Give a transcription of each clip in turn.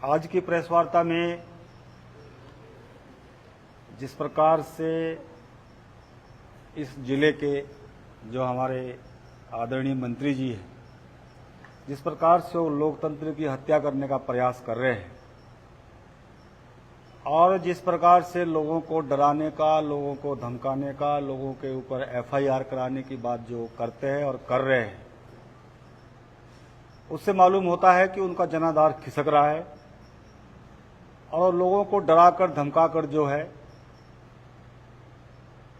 आज की प्रेस वार्ता में जिस प्रकार से इस जिले के जो हमारे आदरणीय मंत्री जी हैं, जिस प्रकार से वो लोकतंत्र की हत्या करने का प्रयास कर रहे हैं और जिस प्रकार से लोगों को डराने का, लोगों को धमकाने का, लोगों के ऊपर एफआईआर कराने की बात जो करते हैं और कर रहे हैं, उससे मालूम होता है कि उनका जनाधार खिसक रहा है और लोगों को डराकर धमकाकर जो है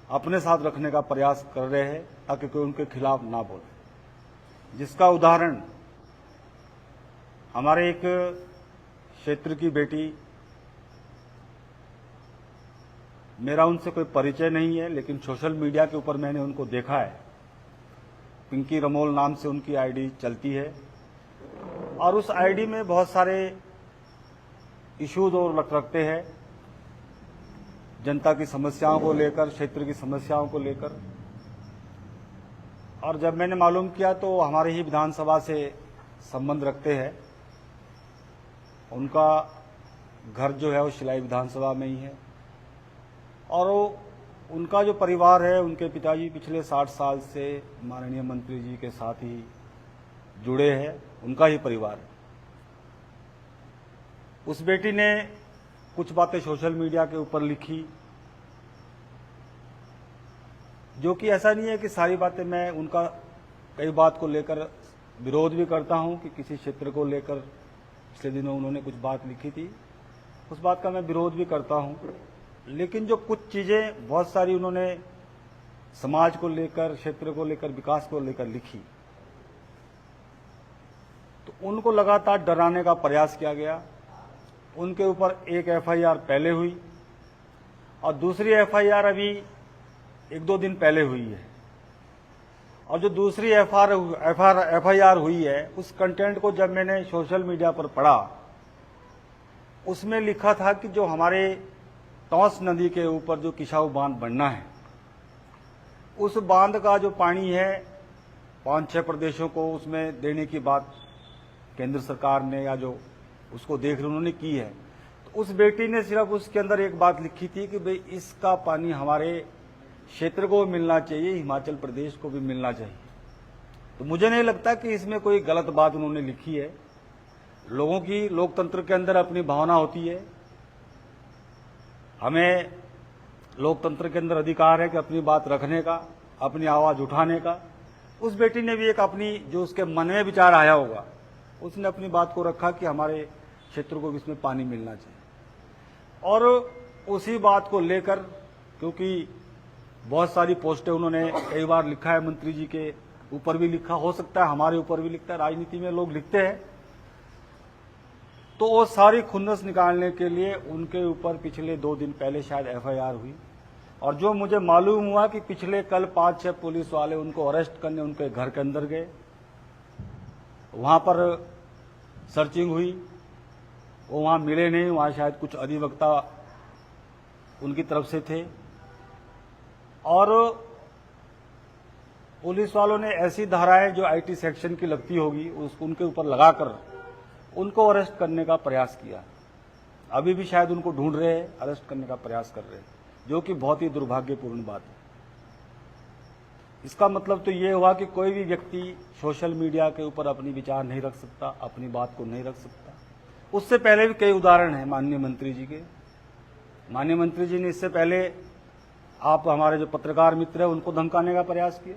अपने साथ रखने का प्रयास कर रहे हैं ताकि कोई उनके खिलाफ ना बोले। जिसका उदाहरण हमारे एक क्षेत्र की बेटी, मेरा उनसे कोई परिचय नहीं है लेकिन सोशल मीडिया के ऊपर मैंने उनको देखा है। पिंकी रमोल नाम से उनकी आईडी चलती है और उस आईडी में बहुत सारे इश्यूज और रखते हैं, जनता की समस्याओं को लेकर, क्षेत्र की समस्याओं को लेकर। और जब मैंने मालूम किया तो हमारे ही विधानसभा से संबंध रखते हैं। उनका घर जो है वो शिलाई विधानसभा में ही है और उनका जो परिवार है, उनके पिताजी पिछले 60 साल से माननीय मंत्री जी के साथ ही जुड़े हैं, उनका ही परिवार है। उस बेटी ने कुछ बातें सोशल मीडिया के ऊपर लिखी, जो कि ऐसा नहीं है कि सारी बातें मैं उनका कई बात को लेकर विरोध भी करता हूं कि किसी क्षेत्र को लेकर पिछले दिनों उन्होंने कुछ बात लिखी थी, उस बात का मैं विरोध भी करता हूं। लेकिन जो कुछ चीजें बहुत सारी उन्होंने समाज को लेकर, क्षेत्र को लेकर, विकास को लेकर लिखी, तो उनको लगातार डराने का प्रयास किया गया। उनके ऊपर एक एफआईआर पहले हुई और दूसरी एफआईआर अभी 1-2 दिन पहले हुई है। और जो दूसरी एफआईआर हुई है, उस कंटेंट को जब मैंने सोशल मीडिया पर पढ़ा, उसमें लिखा था कि जो हमारे टॉस नदी के ऊपर जो किसाऊ बांध बनना है, उस बांध का जो पानी है 5-6 प्रदेशों को उसमें देने की बात केंद्र सरकार ने या जो उसको देख रहे उन्होंने की है। तो उस बेटी ने सिर्फ उसके अंदर एक बात लिखी थी कि भाई इसका पानी हमारे क्षेत्र को भी मिलना चाहिए, हिमाचल प्रदेश को भी मिलना चाहिए। तो मुझे नहीं लगता कि इसमें कोई गलत बात उन्होंने लिखी है। लोगों की लोकतंत्र के अंदर अपनी भावना होती है, हमें लोकतंत्र के अंदर अधिकार है कि अपनी बात रखने का, अपनी आवाज उठाने का। उस बेटी ने भी एक अपनी जो उसके मन में विचार आया होगा, उसने अपनी बात को रखा कि हमारे क्षेत्र को भी इसमें पानी मिलना चाहिए। और उसी बात को लेकर, क्योंकि बहुत सारी पोस्टें उन्होंने कई बार लिखा है, मंत्री जी के ऊपर भी लिखा, हो सकता है हमारे ऊपर भी लिखता है, राजनीति में लोग लिखते हैं, तो वो सारी खुन्नस निकालने के लिए उनके ऊपर पिछले 2 दिन पहले शायद एफआईआर हुई। और जो मुझे मालूम हुआ कि पिछले कल 5-6 पुलिस वाले उनको अरेस्ट करने उनके घर के अंदर गए, वहां पर सर्चिंग हुई, वो वहां मिले नहीं, वहां शायद कुछ अधिवक्ता उनकी तरफ से थे और पुलिस वालों ने ऐसी धाराएं जो आईटी सेक्शन की लगती होगी उनके ऊपर लगाकर उनको अरेस्ट करने का प्रयास किया। अभी भी शायद उनको ढूंढ रहे हैं, अरेस्ट करने का प्रयास कर रहे हैं, जो कि बहुत ही दुर्भाग्यपूर्ण बात है। इसका मतलब तो ये हुआ कि कोई भी व्यक्ति सोशल मीडिया के ऊपर अपनी विचार नहीं रख सकता, अपनी बात को नहीं रख सकता। उससे पहले भी कई उदाहरण हैं माननीय मंत्री जी के। माननीय मंत्री जी ने इससे पहले आप हमारे जो पत्रकार मित्र हैं उनको धमकाने का प्रयास किया,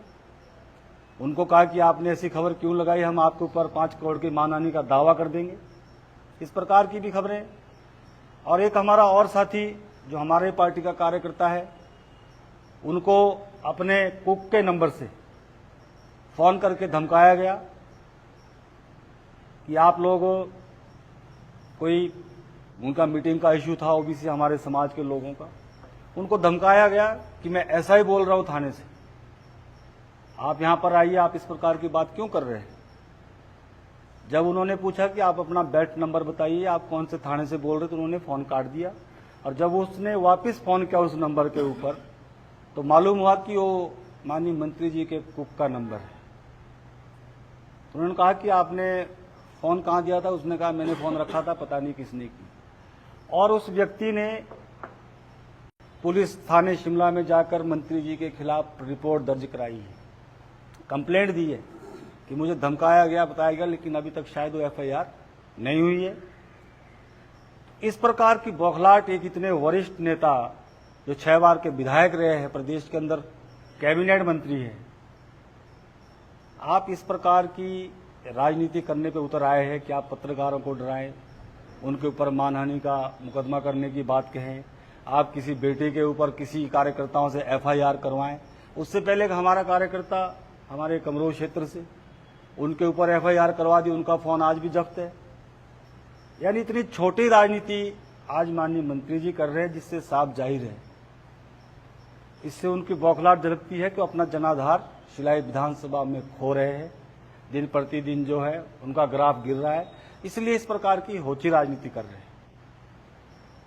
उनको कहा कि आपने ऐसी खबर क्यों लगाई, हम आपके ऊपर 5 करोड़ की मानहानि का दावा कर देंगे। इस प्रकार की भी खबरें। और एक हमारा और साथी जो हमारे पार्टी का कार्यकर्ता है, उनको अपने कुक के नंबर से फोन करके धमकाया गया कि आप लोग, कोई उनका मीटिंग का इश्यू था ओबीसी हमारे समाज के लोगों का, उनको धमकाया गया कि मैं ऐसा ही बोल रहा हूं थाने से, आप यहां पर आइए, आप इस प्रकार की बात क्यों कर रहे हैं। जब उन्होंने पूछा कि आप अपना बैट नंबर बताइए, आप कौन से थाने से बोल रहे, तो उन्होंने फोन काट दिया। और जब उसने वापस फोन किया उस नंबर के ऊपर, तो मालूम हुआ कि वो माननीय मंत्री जी के कुक का नंबर है। उन्होंने कहा कि आपने फोन कहाँ दिया था? उसने कहा मैंने फोन रखा था, पता नहीं किसने की। और उस व्यक्ति ने पुलिस थाने शिमला में जाकर मंत्री जी के खिलाफ रिपोर्ट दर्ज कराई है, कंप्लेंट दी है कि मुझे धमकाया गया, बताया गया, लेकिन अभी तक शायद वो एफआईआर नहीं हुई है। इस प्रकार की बौखलाहट एक इतने वरिष्ठ नेता जो 6 बार के विधायक रहे हैं, प्रदेश के अंदर कैबिनेट मंत्री है, आप इस प्रकार की राजनीति करने पे उतर आए हैं कि आप पत्रकारों को डराएं, उनके ऊपर मानहानि का मुकदमा करने की बात कहें, आप किसी बेटे के ऊपर किसी कार्यकर्ताओं से एफआईआर करवाएं। उससे पहले हमारा कार्यकर्ता हमारे कमरोह क्षेत्र से, उनके ऊपर एफआईआर करवा दी, उनका फोन आज भी जब्त है। यानी इतनी छोटी राजनीति आज माननीय मंत्री जी कर रहे हैं, जिससे साफ जाहिर है, इससे उनकी बौखलाहट झलकती है कि अपना जनाधार शिलाई विधानसभा में खो रहे हैं। दिन प्रतिदिन जो है उनका ग्राफ गिर रहा है, इसलिए इस प्रकार की होची राजनीति कर रहे हैं।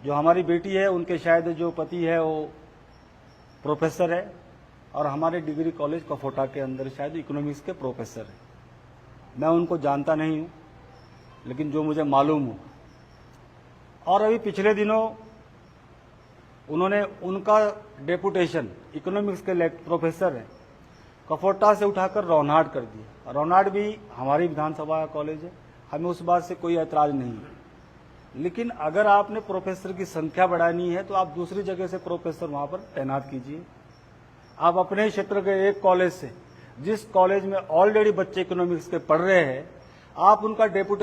जो हमारी बेटी है, उनके शायद जो पति है वो प्रोफेसर है, और हमारे डिग्री कॉलेज कफोटा के अंदर शायद इकोनॉमिक्स के प्रोफेसर है। मैं उनको जानता नहीं हूँ, लेकिन जो मुझे मालूम हो, और अभी पिछले दिनों उन्होंने उनका डेपुटेशन, इकोनॉमिक्स के प्रोफेसर है, कफोटा से उठाकर रौनाट कर दिया। रौनाट भी हमारी विधानसभा का कॉलेज है, हमें उस बात से कोई ऐतराज नहीं है, लेकिन अगर आपने प्रोफेसर की संख्या बढ़ानी है तो आप दूसरी जगह से प्रोफेसर वहां पर तैनात कीजिए। आप अपने क्षेत्र के एक कॉलेज से, जिस कॉलेज में ऑलरेडी बच्चे इकोनॉमिक्स के पढ़ रहे हैं, आप उनका डेपुटेशन